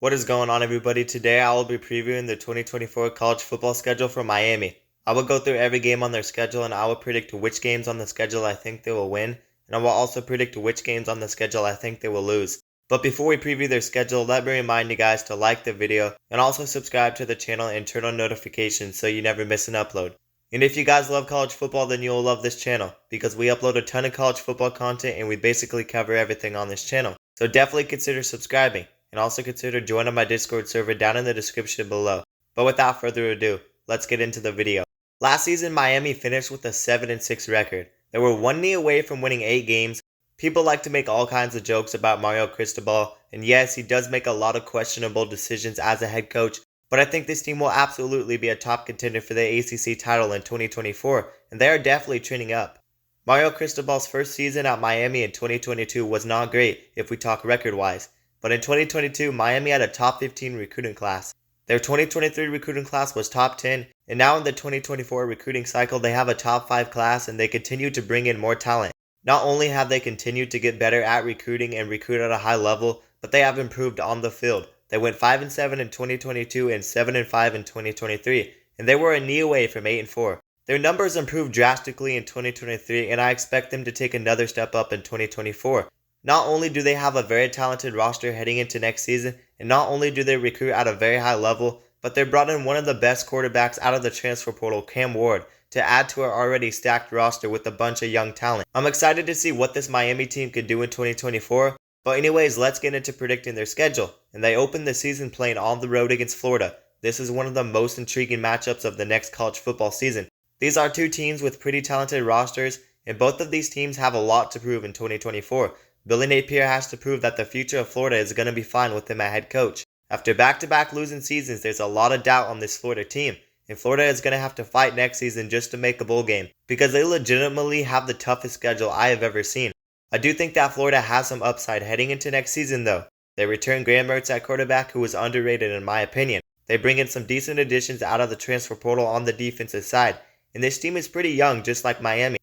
What is going on, everybody? Today I will be previewing the 2024 college football schedule for Miami. I will go through every game on their schedule and I will predict which games on the schedule I think they will win, and I will also predict which games on the schedule I think they will lose. But before we preview their schedule, let me remind you guys to like the video and also subscribe to the channel and turn on notifications so you never miss an upload. And if you guys love college football, then you'll love this channel because we upload a ton of college football content and we basically cover everything on this channel. So definitely consider subscribing. And also consider joining my Discord server down in the description below. But without further ado, let's get into the video. Last season, Miami finished with a 7-6 record. They were one knee away from winning 8 games. People like to make all kinds of jokes about Mario Cristobal, and yes, he does make a lot of questionable decisions as a head coach, but I think this team will absolutely be a top contender for the ACC title in 2024, and they are definitely trending up. Mario Cristobal's first season at Miami in 2022 was not great if we talk record-wise. But in 2022, Miami had a top 15 recruiting class. Their 2023 recruiting class was top 10, and now in the 2024 recruiting cycle, they have a top 5 class and they continue to bring in more talent. Not only have they continued to get better at recruiting and recruit at a high level, but they have improved on the field. They went 5-7 in 2022 and 7-5 in 2023, and they were a knee away from 8-4. Their numbers improved drastically in 2023, and I expect them to take another step up in 2024. Not only do they have a very talented roster heading into next season, and not only do they recruit at a very high level, but they brought in one of the best quarterbacks out of the transfer portal, Cam Ward, to add to our already stacked roster with a bunch of young talent. I'm excited to see what this Miami team can do in 2024, but anyways, let's get into predicting their schedule. And they open the season playing on the road against Florida. This is one of the most intriguing matchups of the next college football season. These are two teams with pretty talented rosters, and both of these teams have a lot to prove in 2024. Billy Napier has to prove that the future of Florida is going to be fine with him at head coach. After back-to-back losing seasons, there's a lot of doubt on this Florida team, and Florida is going to have to fight next season just to make a bowl game, because they legitimately have the toughest schedule I have ever seen. I do think that Florida has some upside heading into next season though. They return Graham Mertz at quarterback, who is underrated in my opinion. They bring in some decent additions out of the transfer portal on the defensive side, and this team is pretty young just like Miami.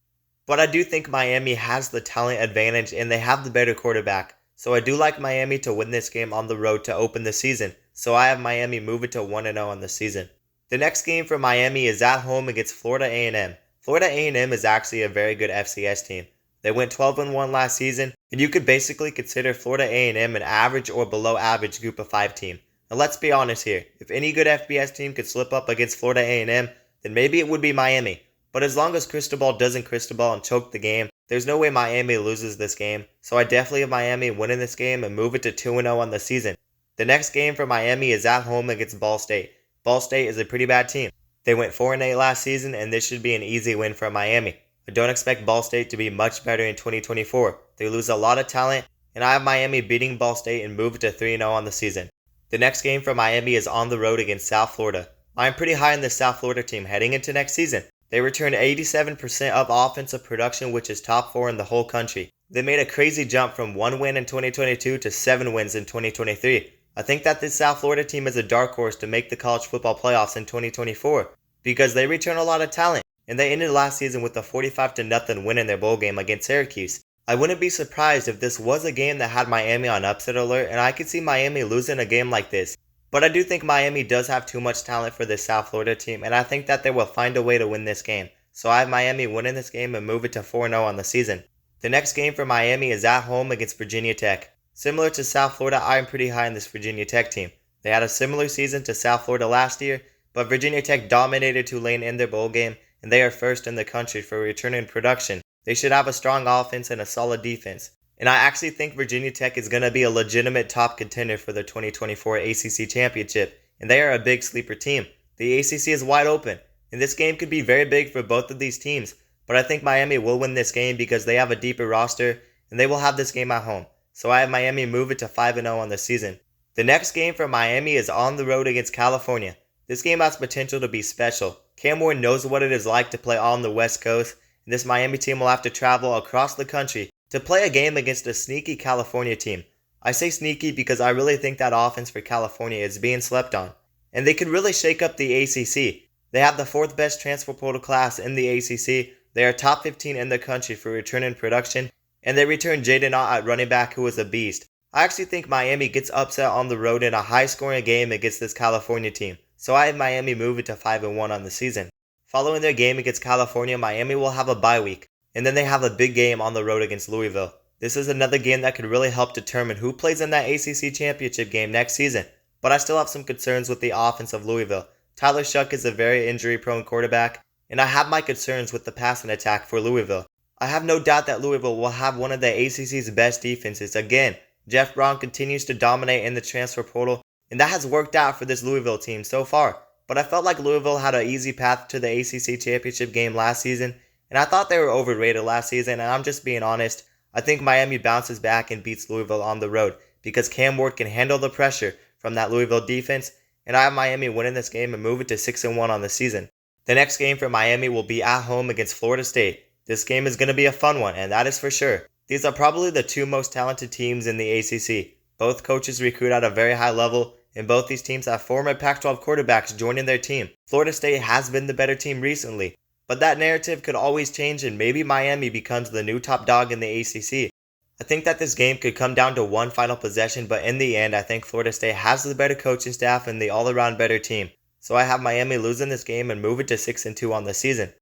But I do think Miami has the talent advantage and they have the better quarterback. So I do like Miami to win this game on the road to open the season. So I have Miami move it to 1-0 on the season. The next game for Miami is at home against Florida A&M. Florida A&M is actually a very good FCS team. They went 12-1 last season, and you could basically consider Florida A&M an average or below average group of 5 team. Now let's be honest here. If any good FBS team could slip up against Florida A&M, then maybe it would be Miami. But as long as Cristobal doesn't Cristobal and choke the game, there's no way Miami loses this game. So I definitely have Miami winning this game and move it to 2-0 on the season. The next game for Miami is at home against Ball State. Ball State is a pretty bad team. They went 4-8 last season and this should be an easy win for Miami. I don't expect Ball State to be much better in 2024. They lose a lot of talent, and I have Miami beating Ball State and move it to 3-0 on the season. The next game for Miami is on the road against South Florida. I'm pretty high on the South Florida team heading into next season. They returned 87% of offensive production, which is top 4 in the whole country. They made a crazy jump from 1 win in 2022 to 7 wins in 2023. I think that this South Florida team is a dark horse to make the college football playoffs in 2024 because they return a lot of talent, and they ended last season with a 45-0 win in their bowl game against Syracuse. I wouldn't be surprised if this was a game that had Miami on upset alert, and I could see Miami losing a game like this. But I do think Miami does have too much talent for this South Florida team, and I think that they will find a way to win this game. So I have Miami winning this game and move it to 4-0 on the season. The next game for Miami is at home against Virginia Tech. Similar to South Florida, I am pretty high on this Virginia Tech team. They had a similar season to South Florida last year, but Virginia Tech dominated Tulane in their bowl game, and they are first in the country for return in production. They should have a strong offense and a solid defense. And I actually think Virginia Tech is going to be a legitimate top contender for the 2024 ACC Championship, and they are a big sleeper team. The ACC is wide open, and this game could be very big for both of these teams, but I think Miami will win this game because they have a deeper roster, and they will have this game at home. So I have Miami move it to 5-0 on the season. The next game for Miami is on the road against California. This game has potential to be special. Cam Ward knows what it is like to play on the West Coast, and this Miami team will have to travel across the country to play a game against a sneaky California team. I say sneaky because I really think that offense for California is being slept on, and they could really shake up the ACC. They have the 4th best transfer portal class in the ACC. They are top 15 in the country for return in production, and they returned Jaden Ott at running back, who was a beast. I actually think Miami gets upset on the road in a high-scoring game against this California team, so I have Miami moving to 5-1 on the season. Following their game against California, Miami will have a bye week, and then they have a big game on the road against Louisville. This is another game that could really help determine who plays in that ACC championship game next season, but I still have some concerns with the offense of Louisville. Tyler Shuck is a very injury-prone quarterback, and I have my concerns with the passing attack for Louisville. I have no doubt that Louisville will have one of the ACC's best defenses. Again, Jeff Brown continues to dominate in the transfer portal, and that has worked out for this Louisville team so far. But I felt like Louisville had an easy path to the ACC championship game last season, and I thought they were overrated last season, and I'm just being honest. I think Miami bounces back and beats Louisville on the road because Cam Ward can handle the pressure from that Louisville defense, and I have Miami winning this game and moving to 6-1 on the season. The next game for Miami will be at home against Florida State. This game is going to be a fun one, and that is for sure. These are probably the two most talented teams in the ACC. Both coaches recruit at a very high level, and both these teams have former Pac-12 quarterbacks joining their team. Florida State has been the better team recently, but that narrative could always change and maybe Miami becomes the new top dog in the ACC. I think that this game could come down to one final possession, but in the end, I think Florida State has the better coaching staff and the all-around better team. So I have Miami losing this game and moving to 6-2 on the season.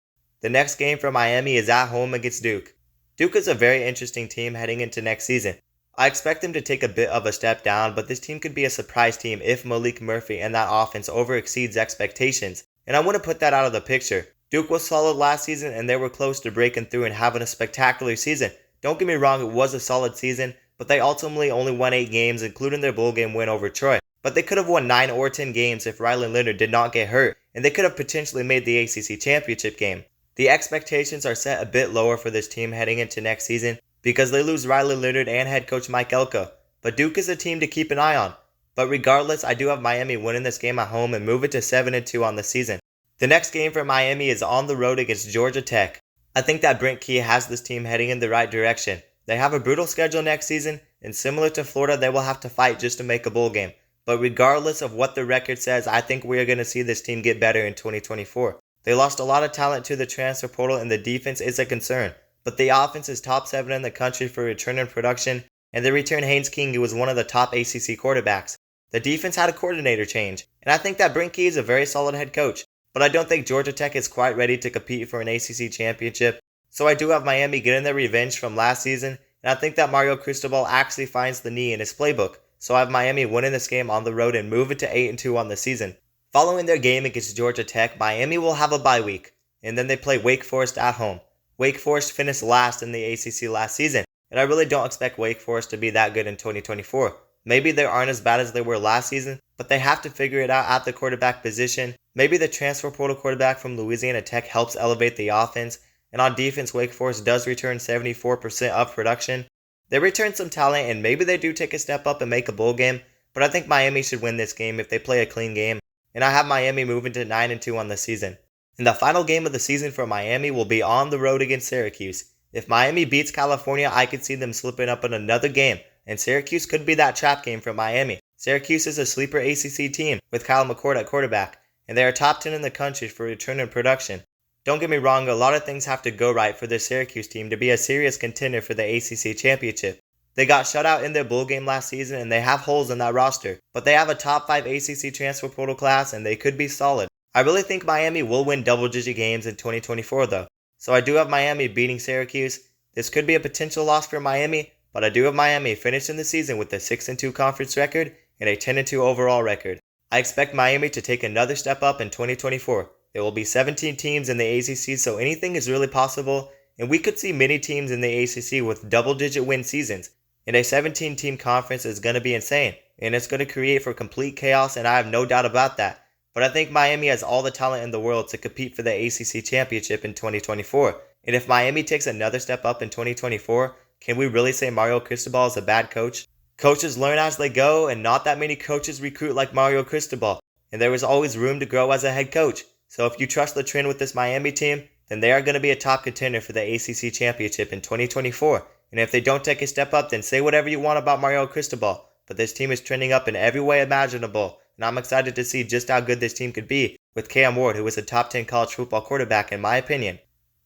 The next game for Miami is at home against Duke. Duke is a very interesting team heading into next season. I expect them to take a bit of a step down, but this team could be a surprise team if Malik Murphy and that offense overexceeds expectations, and I want to put that out of the picture. Duke was solid last season and they were close to breaking through and having a spectacular season. Don't get me wrong, it was a solid season, but they ultimately only won 8 games, including their bowl game win over Troy. But they could have won 9 or 10 games if Riley Leonard did not get hurt, and they could have potentially made the ACC championship game. The expectations are set a bit lower for this team heading into next season because they lose Riley Leonard and head coach Mike Elko. But Duke is a team to keep an eye on. But regardless, I do have Miami winning this game at home and move it to 7-2 on the season. The next game for Miami is on the road against Georgia Tech. I think that Brent Key has this team heading in the right direction. They have a brutal schedule next season, and similar to Florida, they will have to fight just to make a bowl game. But regardless of what the record says, I think we are going to see this team get better in 2024. They lost a lot of talent to the transfer portal and the defense is a concern, but the offense is top 7 in the country for return and production, and they return Haynes King, who was one of the top ACC quarterbacks. The defense had a coordinator change, and I think that Brent Key is a very solid head coach, but I don't think Georgia Tech is quite ready to compete for an ACC championship, so I do have Miami getting their revenge from last season, and I think that Mario Cristobal actually finds the knee in his playbook, so I have Miami winning this game on the road and moving to 8-2 on the season. Following their game against Georgia Tech, Miami will have a bye week, and then they play Wake Forest at home. Wake Forest finished last in the ACC last season, and I really don't expect Wake Forest to be that good in 2024. Maybe they aren't as bad as they were last season, but they have to figure it out at the quarterback position. Maybe the transfer portal quarterback from Louisiana Tech helps elevate the offense, and on defense, Wake Forest does return 74% of production. They return some talent, and maybe they do take a step up and make a bowl game, but I think Miami should win this game if they play a clean game. And I have Miami moving to 9-2 on the season. And the final game of the season for Miami will be on the road against Syracuse. If Miami beats California, I could see them slipping up in another game, and Syracuse could be that trap game for Miami. Syracuse is a sleeper ACC team with Kyle McCord at quarterback, and they are top 10 in the country for return and production. Don't get me wrong, a lot of things have to go right for this Syracuse team to be a serious contender for the ACC championship. They got shut out in their bowl game last season and they have holes in that roster, but they have a top 5 ACC transfer portal class and they could be solid. I really think Miami will win double-digit games in 2024 though, so I do have Miami beating Syracuse. This could be a potential loss for Miami, but I do have Miami finishing the season with a 6-2 conference record and a 10-2 overall record. I expect Miami to take another step up in 2024. There will be 17 teams in the ACC, so anything is really possible, and we could see many teams in the ACC with double-digit win seasons. And a 17-team conference is going to be insane, and it's going to create for complete chaos, and I have no doubt about that. But I think Miami has all the talent in the world to compete for the ACC championship in 2024. And if Miami takes another step up in 2024, can we really say Mario Cristobal is a bad coach? Coaches learn as they go, and not that many coaches recruit like Mario Cristobal, and there is always room to grow as a head coach. So if you trust the trend with this Miami team, then they are going to be a top contender for the ACC championship in 2024. And if they don't take a step up, then say whatever you want about Mario Cristobal. But this team is trending up in every way imaginable, and I'm excited to see just how good this team could be with Cam Ward, who is a top 10 college football quarterback in my opinion.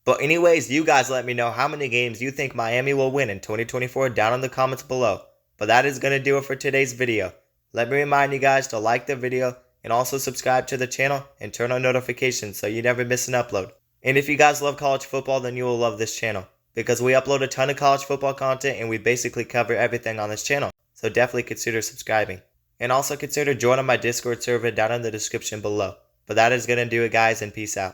But anyways, you guys let me know how many games you think Miami will win in 2024 down in the comments below. But that is going to do it for today's video. Let me remind you guys to like the video and also subscribe to the channel and turn on notifications so you never miss an upload. And if you guys love college football, then you will love this channel, because we upload a ton of college football content and we basically cover everything on this channel. So definitely consider subscribing. And also consider joining my Discord server down in the description below. But that is going to do it, guys, and peace out.